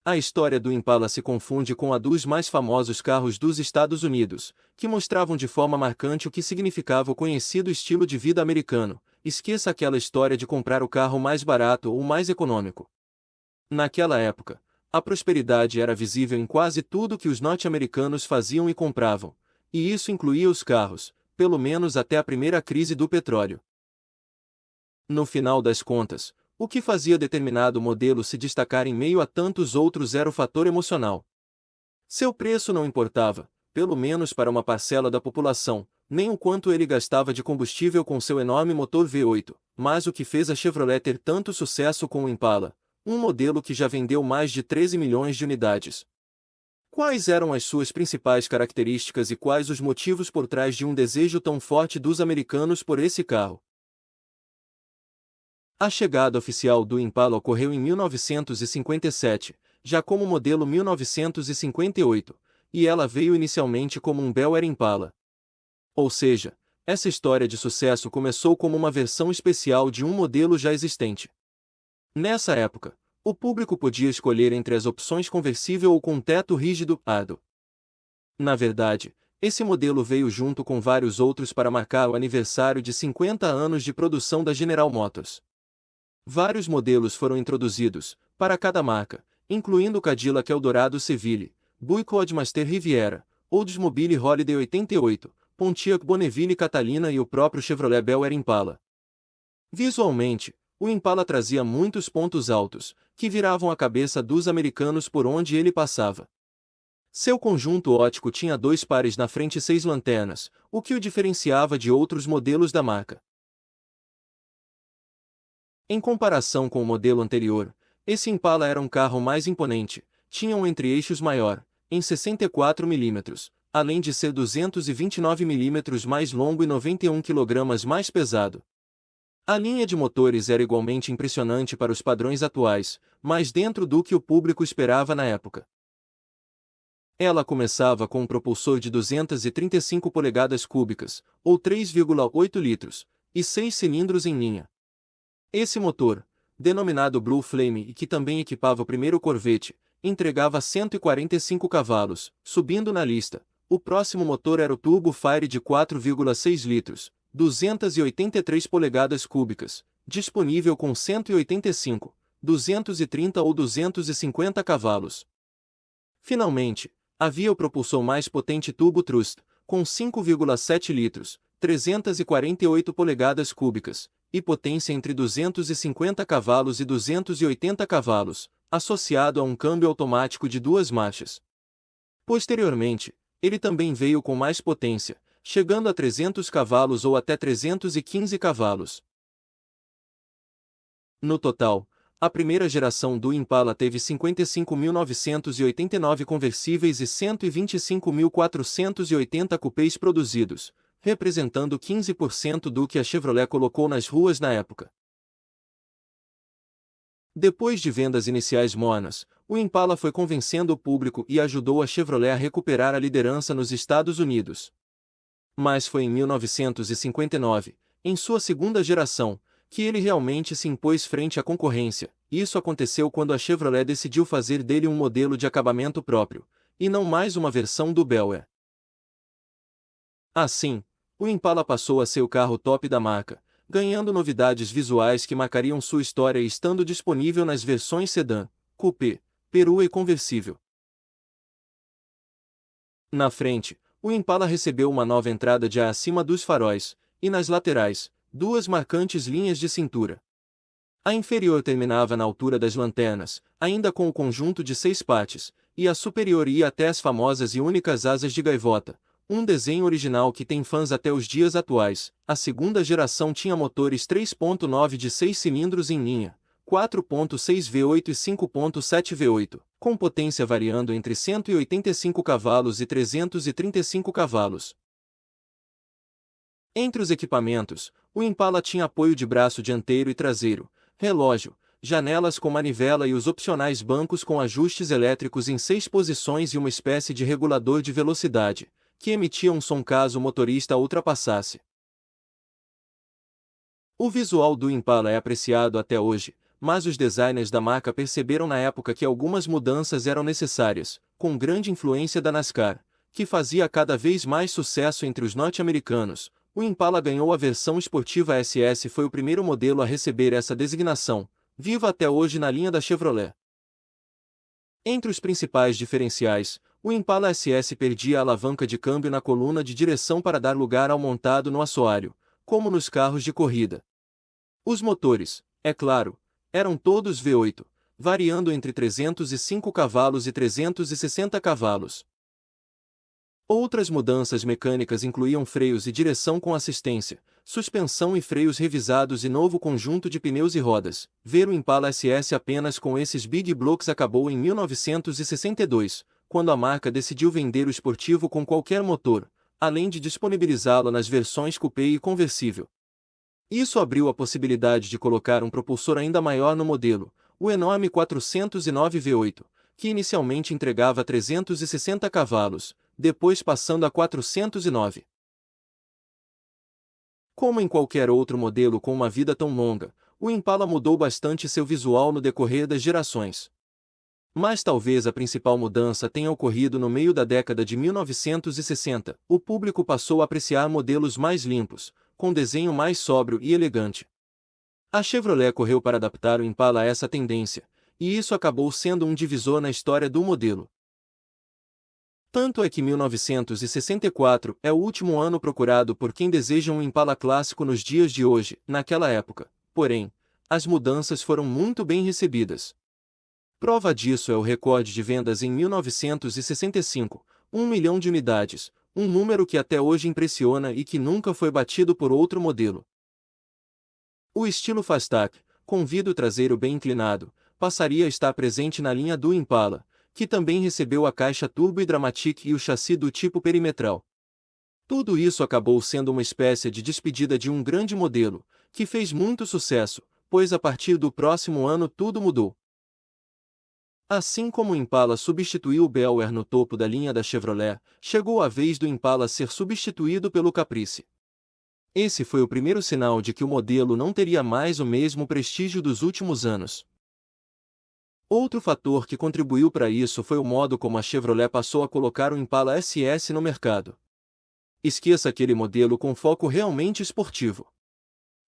A história do Impala se confunde com a dos mais famosos carros dos Estados Unidos, que mostravam de forma marcante o que significava o conhecido estilo de vida americano. Esqueça aquela história de comprar o carro mais barato ou mais econômico. Naquela época, a prosperidade era visível em quase tudo que os norte-americanos faziam e compravam, e isso incluía os carros, pelo menos até a primeira crise do petróleo. No final das contas, o que fazia determinado modelo se destacar em meio a tantos outros era o fator emocional. Seu preço não importava, pelo menos para uma parcela da população, nem o quanto ele gastava de combustível com seu enorme motor V8, mas o que fez a Chevrolet ter tanto sucesso com o Impala, um modelo que já vendeu mais de 13 milhões de unidades. Quais eram as suas principais características e quais os motivos por trás de um desejo tão forte dos americanos por esse carro? A chegada oficial do Impala ocorreu em 1957, já como modelo 1958, e ela veio inicialmente como um Bel Air Impala. Ou seja, essa história de sucesso começou como uma versão especial de um modelo já existente. Nessa época, o público podia escolher entre as opções conversível ou com teto rígido, ado. Na verdade, esse modelo veio junto com vários outros para marcar o aniversário de 50 anos de produção da General Motors. Vários modelos foram introduzidos, para cada marca, incluindo o Cadillac Eldorado Seville, Buick Roadmaster Riviera, Oldsmobile Holiday 88, Pontiac Bonneville Catalina e o próprio Chevrolet Bel Air Impala. Visualmente, o Impala trazia muitos pontos altos, que viravam a cabeça dos americanos por onde ele passava. Seu conjunto óptico tinha 2 pares na frente e 6 lanternas, o que o diferenciava de outros modelos da marca. Em comparação com o modelo anterior, esse Impala era um carro mais imponente, tinha um entre-eixos maior, em 64 mm, além de ser 229 mm mais longo e 91 kg mais pesado. A linha de motores era igualmente impressionante para os padrões atuais, mas dentro do que o público esperava na época. Ela começava com um propulsor de 235 polegadas cúbicas, ou 3,8 litros, e 6 cilindros em linha. Esse motor, denominado Blue Flame e que também equipava o primeiro Corvette, entregava 145 cavalos. Subindo na lista, o próximo motor era o Turbo Fire de 4,6 litros, 283 polegadas cúbicas, disponível com 185, 230 ou 250 cavalos. Finalmente, havia o propulsor mais potente Turbo Thrust, com 5,7 litros, 348 polegadas cúbicas, e potência entre 250 cavalos e 280 cavalos, associado a um câmbio automático de 2 marchas. Posteriormente, ele também veio com mais potência, chegando a 300 cavalos ou até 315 cavalos. No total, a primeira geração do Impala teve 55.989 conversíveis e 125.480 cupês produzidos, representando 15% do que a Chevrolet colocou nas ruas na época. Depois de vendas iniciais mornas, o Impala foi convencendo o público e ajudou a Chevrolet a recuperar a liderança nos Estados Unidos. Mas foi em 1959, em sua segunda geração, que ele realmente se impôs frente à concorrência. Isso aconteceu quando a Chevrolet decidiu fazer dele um modelo de acabamento próprio, e não mais uma versão do Bel Air. Assim, o Impala passou a ser o carro top da marca, ganhando novidades visuais que marcariam sua história e estando disponível nas versões sedã, coupé, perua e conversível. Na frente, o Impala recebeu uma nova entrada de ar acima dos faróis, e nas laterais, 2 marcantes linhas de cintura. A inferior terminava na altura das lanternas, ainda com o conjunto de 6 partes, e a superior ia até as famosas e únicas asas de gaivota, um desenho original que tem fãs até os dias atuais. A segunda geração tinha motores 3.9 de 6 cilindros em linha, 4.6 V8 e 5.7 V8, com potência variando entre 185 cavalos e 335 cavalos. Entre os equipamentos, o Impala tinha apoio de braço dianteiro e traseiro, relógio, janelas com manivela e os opcionais bancos com ajustes elétricos em 6 posições e uma espécie de regulador de velocidade, que emitia um som caso o motorista ultrapassasse. O visual do Impala é apreciado até hoje, mas os designers da marca perceberam na época que algumas mudanças eram necessárias, com grande influência da NASCAR, que fazia cada vez mais sucesso entre os norte-americanos. O Impala ganhou a versão esportiva SS e foi o primeiro modelo a receber essa designação, viva até hoje na linha da Chevrolet. Entre os principais diferenciais, o Impala SS perdia a alavanca de câmbio na coluna de direção para dar lugar ao montado no assoalho, como nos carros de corrida. Os motores, é claro, eram todos V8, variando entre 305 cavalos e 360 cavalos. Outras mudanças mecânicas incluíam freios e direção com assistência, suspensão e freios revisados e novo conjunto de pneus e rodas. Ver o Impala SS apenas com esses Big Blocks acabou em 1962, quando a marca decidiu vender o esportivo com qualquer motor, além de disponibilizá-lo nas versões coupé e conversível. Isso abriu a possibilidade de colocar um propulsor ainda maior no modelo, o enorme 409 V8, que inicialmente entregava 360 cavalos, depois passando a 409. Como em qualquer outro modelo com uma vida tão longa, o Impala mudou bastante seu visual no decorrer das gerações. Mas talvez a principal mudança tenha ocorrido no meio da década de 1960. O público passou a apreciar modelos mais limpos, com desenho mais sóbrio e elegante. A Chevrolet correu para adaptar o Impala a essa tendência, e isso acabou sendo um divisor na história do modelo. Tanto é que 1964 é o último ano procurado por quem deseja um Impala clássico nos dias de hoje. Naquela época, porém, as mudanças foram muito bem recebidas. Prova disso é o recorde de vendas em 1965, 1 milhão de unidades, um número que até hoje impressiona e que nunca foi batido por outro modelo. O estilo Fastback, com vidro traseiro bem inclinado, passaria a estar presente na linha do Impala, que também recebeu a caixa Turbo e Dramatic e o chassi do tipo perimetral. Tudo isso acabou sendo uma espécie de despedida de um grande modelo, que fez muito sucesso, pois a partir do próximo ano tudo mudou. Assim como o Impala substituiu o Bel Air no topo da linha da Chevrolet, chegou a vez do Impala ser substituído pelo Caprice. Esse foi o primeiro sinal de que o modelo não teria mais o mesmo prestígio dos últimos anos. Outro fator que contribuiu para isso foi o modo como a Chevrolet passou a colocar o Impala SS no mercado. Esqueça aquele modelo com foco realmente esportivo.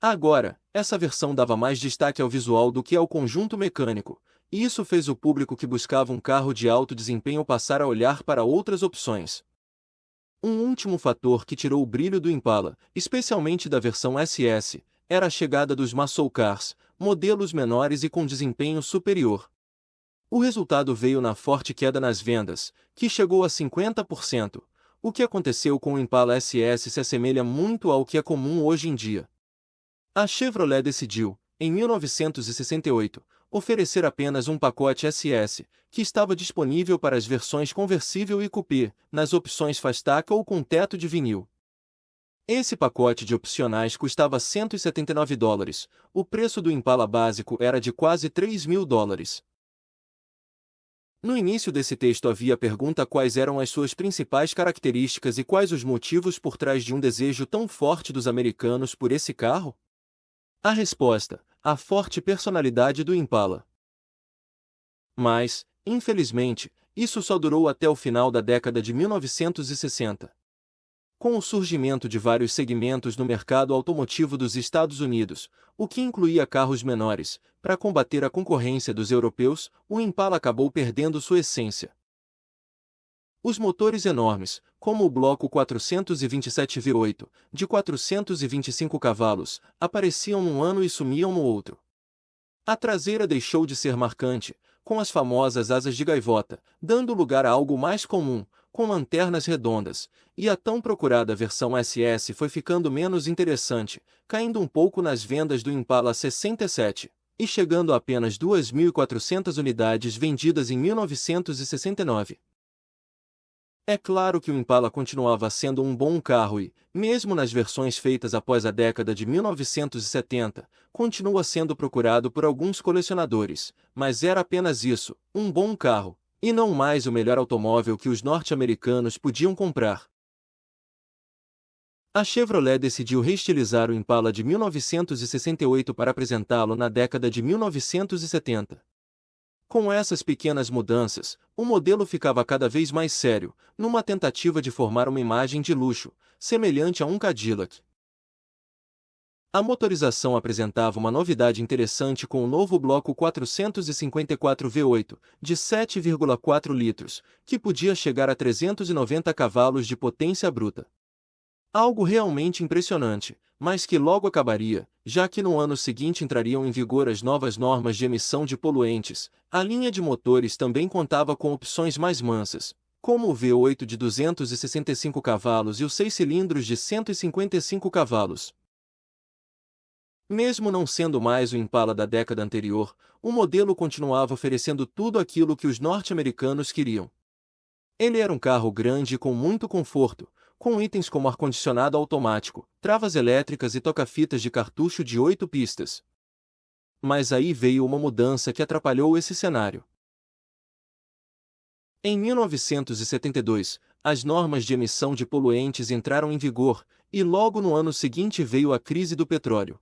Agora, essa versão dava mais destaque ao visual do que ao conjunto mecânico, e isso fez o público que buscava um carro de alto desempenho passar a olhar para outras opções. Um último fator que tirou o brilho do Impala, especialmente da versão SS, era a chegada dos muscle cars, modelos menores e com desempenho superior. O resultado veio na forte queda nas vendas, que chegou a 50%. O que aconteceu com o Impala SS se assemelha muito ao que é comum hoje em dia. A Chevrolet decidiu, em 1968, oferecer apenas um pacote SS, que estava disponível para as versões conversível e coupé, nas opções Fastback ou com teto de vinil. Esse pacote de opcionais custava $179. O preço do Impala básico era de quase $3.000. No início desse texto havia a pergunta quais eram as suas principais características e quais os motivos por trás de um desejo tão forte dos americanos por esse carro? A resposta: a forte personalidade do Impala. Mas, infelizmente, isso só durou até o final da década de 1960. Com o surgimento de vários segmentos no mercado automotivo dos Estados Unidos, o que incluía carros menores, para combater a concorrência dos europeus, o Impala acabou perdendo sua essência. Os motores enormes, como o bloco 427 V8, de 425 cavalos, apareciam num ano e sumiam no outro. A traseira deixou de ser marcante, com as famosas asas de gaivota, dando lugar a algo mais comum, com lanternas redondas, e a tão procurada versão SS foi ficando menos interessante, caindo um pouco nas vendas do Impala 67, e chegando a apenas 2.400 unidades vendidas em 1969. É claro que o Impala continuava sendo um bom carro e, mesmo nas versões feitas após a década de 1970, continua sendo procurado por alguns colecionadores, mas era apenas isso, um bom carro, e não mais o melhor automóvel que os norte-americanos podiam comprar. A Chevrolet decidiu reestilizar o Impala de 1968 para apresentá-lo na década de 1970. Com essas pequenas mudanças, o modelo ficava cada vez mais sério, numa tentativa de formar uma imagem de luxo, semelhante a um Cadillac. A motorização apresentava uma novidade interessante com o novo bloco 454 V8, de 7,4 litros, que podia chegar a 390 cavalos de potência bruta. Algo realmente impressionante, mas que logo acabaria, já que no ano seguinte entrariam em vigor as novas normas de emissão de poluentes. A linha de motores também contava com opções mais mansas, como o V8 de 265 cavalos e os 6 cilindros de 155 cavalos. Mesmo não sendo mais o Impala da década anterior, o modelo continuava oferecendo tudo aquilo que os norte-americanos queriam. Ele era um carro grande e com muito conforto, com itens como ar-condicionado automático, travas elétricas e toca-fitas de cartucho de 8 pistas. Mas aí veio uma mudança que atrapalhou esse cenário. Em 1972, as normas de emissão de poluentes entraram em vigor, e logo no ano seguinte veio a crise do petróleo.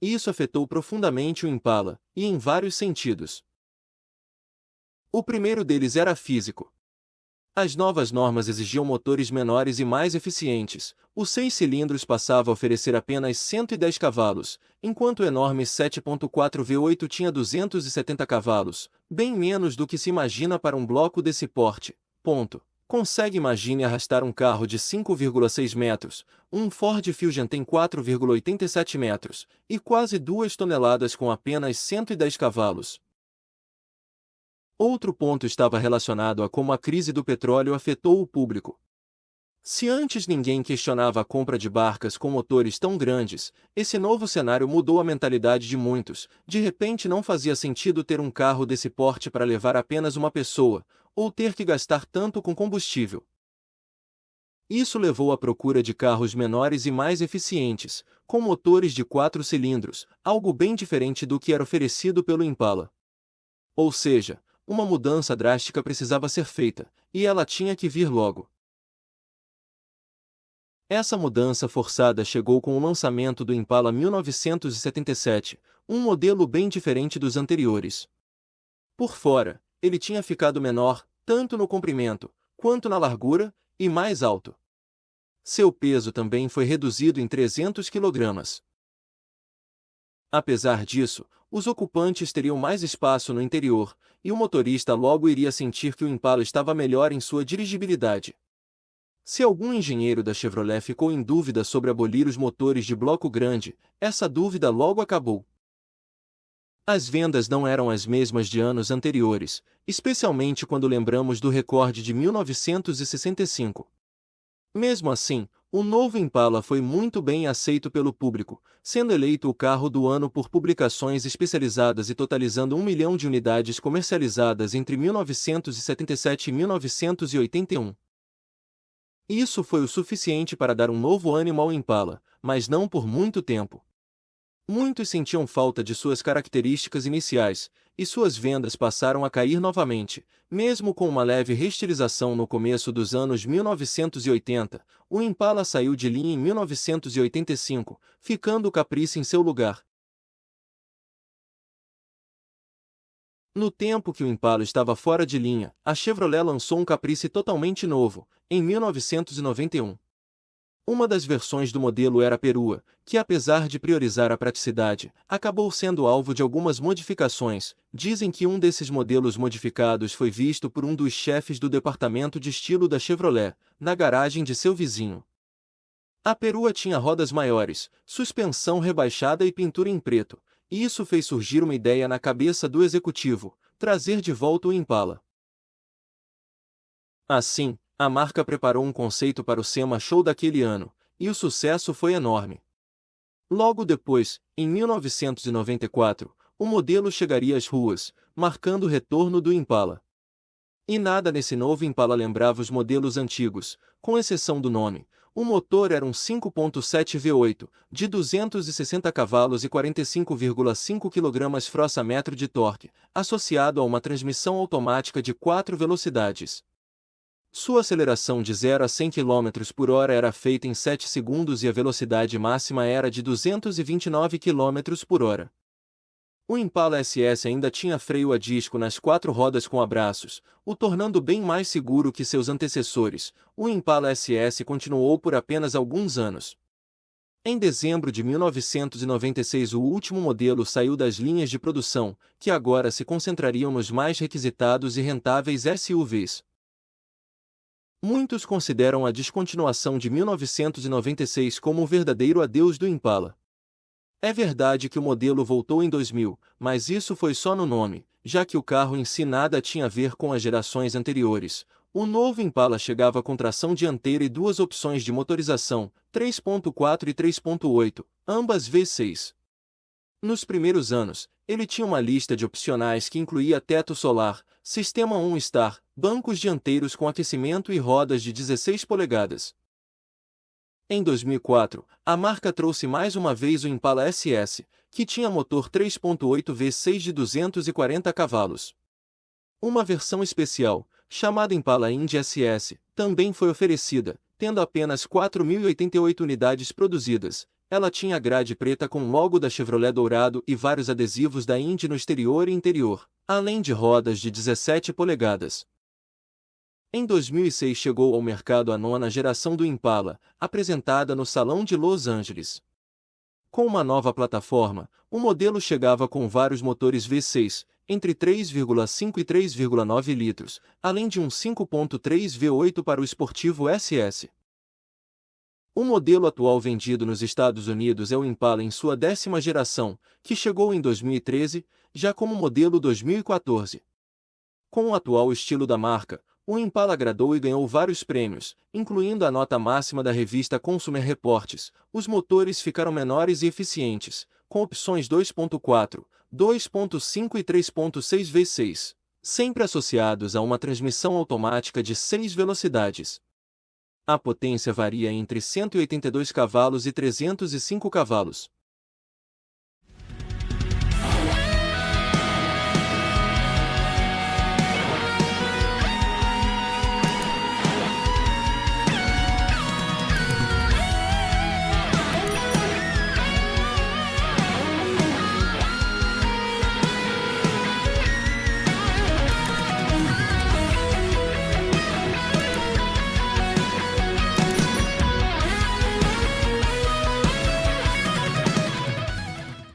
Isso afetou profundamente o Impala, e em vários sentidos. O primeiro deles era físico. As novas normas exigiam motores menores e mais eficientes. Os 6 cilindros passavam a oferecer apenas 110 cavalos, enquanto o enorme 7.4 V8 tinha 270 cavalos, bem menos do que se imagina para um bloco desse porte. Imagine arrastar um carro de 5,6 metros, um Ford Fusion tem 4,87 metros, e quase 2 toneladas com apenas 110 cavalos. Outro ponto estava relacionado a como a crise do petróleo afetou o público. Se antes ninguém questionava a compra de barcas com motores tão grandes, esse novo cenário mudou a mentalidade de muitos. De repente não fazia sentido ter um carro desse porte para levar apenas uma pessoa, ou ter que gastar tanto com combustível. Isso levou à procura de carros menores e mais eficientes, com motores de 4 cilindros, algo bem diferente do que era oferecido pelo Impala. Ou seja, uma mudança drástica precisava ser feita, e ela tinha que vir logo. Essa mudança forçada chegou com o lançamento do Impala 1977, um modelo bem diferente dos anteriores. Por fora, ele tinha ficado menor, tanto no comprimento, quanto na largura, e mais alto. Seu peso também foi reduzido em 300 kg. Apesar disso, os ocupantes teriam mais espaço no interior, e o motorista logo iria sentir que o Impala estava melhor em sua dirigibilidade. Se algum engenheiro da Chevrolet ficou em dúvida sobre abolir os motores de bloco grande, essa dúvida logo acabou. As vendas não eram as mesmas de anos anteriores, especialmente quando lembramos do recorde de 1965. Mesmo assim, o novo Impala foi muito bem aceito pelo público, sendo eleito o carro do ano por publicações especializadas e totalizando 1 milhão de unidades comercializadas entre 1977 e 1981. Isso foi o suficiente para dar um novo ânimo ao Impala, mas não por muito tempo. Muitos sentiam falta de suas características iniciais, e suas vendas passaram a cair novamente. Mesmo com uma leve reestilização no começo dos anos 1980, o Impala saiu de linha em 1985, ficando o Caprice em seu lugar. No tempo que o Impala estava fora de linha, a Chevrolet lançou um Caprice totalmente novo, em 1991. Uma das versões do modelo era a perua, que apesar de priorizar a praticidade, acabou sendo alvo de algumas modificações. Dizem que um desses modelos modificados foi visto por um dos chefes do departamento de estilo da Chevrolet, na garagem de seu vizinho. A perua tinha rodas maiores, suspensão rebaixada e pintura em preto, e isso fez surgir uma ideia na cabeça do executivo: trazer de volta o Impala. Assim, a marca preparou um conceito para o SEMA Show daquele ano, e o sucesso foi enorme. Logo depois, em 1994, o modelo chegaria às ruas, marcando o retorno do Impala. E nada nesse novo Impala lembrava os modelos antigos, com exceção do nome. O motor era um 5.7 V8, de 260 cavalos e 45,5 kgfm de torque, associado a uma transmissão automática de 4 velocidades. Sua aceleração de 0 a 100 km por hora era feita em 7 segundos e a velocidade máxima era de 229 km por hora. O Impala SS ainda tinha freio a disco nas 4 rodas com abraços, o tornando bem mais seguro que seus antecessores. O Impala SS continuou por apenas alguns anos. Em dezembro de 1996, o último modelo saiu das linhas de produção, que agora se concentrariam nos mais requisitados e rentáveis SUVs. Muitos consideram a descontinuação de 1996 como o verdadeiro adeus do Impala. É verdade que o modelo voltou em 2000, mas isso foi só no nome, já que o carro em si nada tinha a ver com as gerações anteriores. O novo Impala chegava com tração dianteira e duas opções de motorização, 3.4 e 3.8, ambas V6. Nos primeiros anos, ele tinha uma lista de opcionais que incluía teto solar, sistema OnStar, bancos dianteiros com aquecimento e rodas de 16 polegadas. Em 2004, a marca trouxe mais uma vez o Impala SS, que tinha motor 3.8 V6 de 240 cavalos. Uma versão especial, chamada Impala Indy SS, também foi oferecida, tendo apenas 4.088 unidades produzidas. Ela tinha grade preta com o logo da Chevrolet dourado e vários adesivos da Indy no exterior e interior, além de rodas de 17 polegadas. Em 2006 chegou ao mercado a nona geração do Impala, apresentada no Salão de Los Angeles. Com uma nova plataforma, o modelo chegava com vários motores V6, entre 3,5 e 3,9 litros, além de um 5.3 V8 para o esportivo SS. O modelo atual vendido nos Estados Unidos é o Impala em sua 10ª geração, que chegou em 2013, já como modelo 2014. Com o atual estilo da marca, o Impala agradou e ganhou vários prêmios, incluindo a nota máxima da revista Consumer Reports. Os motores ficaram menores e eficientes, com opções 2.4, 2.5 e 3.6 V6, sempre associados a uma transmissão automática de 6 velocidades. A potência varia entre 182 cavalos e 305 cavalos.